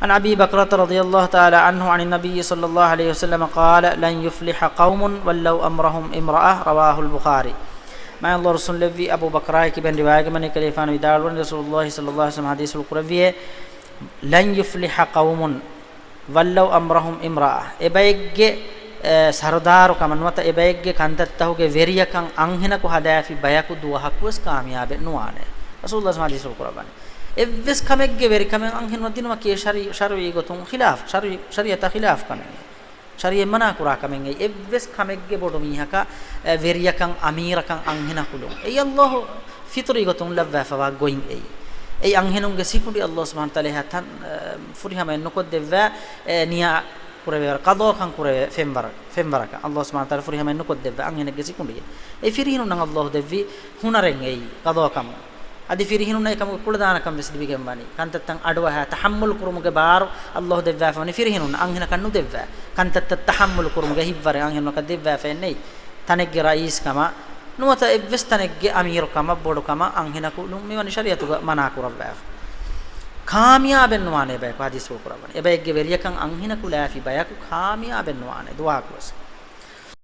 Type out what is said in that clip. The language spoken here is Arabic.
عن أبي بكرة رضي الله تعالى عنه عن النبي صلى الله عليه وسلم قال لن يفلح قوم ولو أمرهم امرأة رواه البخاري. ما الله رسول الله أبو بكر كبن رواية من كليفان ودارون رسول الله صلى الله عليه وسلم حديث القرآن لن يفلح قوم ولو أمرهم امرأة إبايج سردار كمان وتا إبايج كانت تهوج فيريا كان أنهنا كهذا في بياكو دوها كوس كامياب نوانه رسول الله صلى الله عليه وسلم إبس كمج فيري كمان أنهن ودين ما كي شرعي يقطون خلاف شريعة خلاف كمان شريعة منا كورا كمان إبس كمج بودمي هكا فيريا كان أمير كان أنهنا كلهم أي الله فطري يقطون لبوا فوا going أي أنهنهم جسيكودي الله سبحانه وتعالى هتان فريها ما نقود دفع نيا كورا قضاء كان كورا فيمبرك الله سبحانه وتعالى فريها ما نقود دفع أنهن جسيكودي أي فريهن نعم الله دفع هنا رنجي قضاء كم adi firihinu nay kam kuldana kam besdi gembani kantattan adwa ha tahammul kurumuge bar allah devva fani firihinu anghina kannu devva kantatta tahammul kurumuge hibware anghina ka devva fa nei tanegge rais kama nuwata evves tanegge amir kama bodu kama anghina ku mewani shariatu mana kurabba kamiyaben wane ba hadis ko kurabani ebegge veriyakan anghina ku lafi bayaku kamiyaben wane dua kus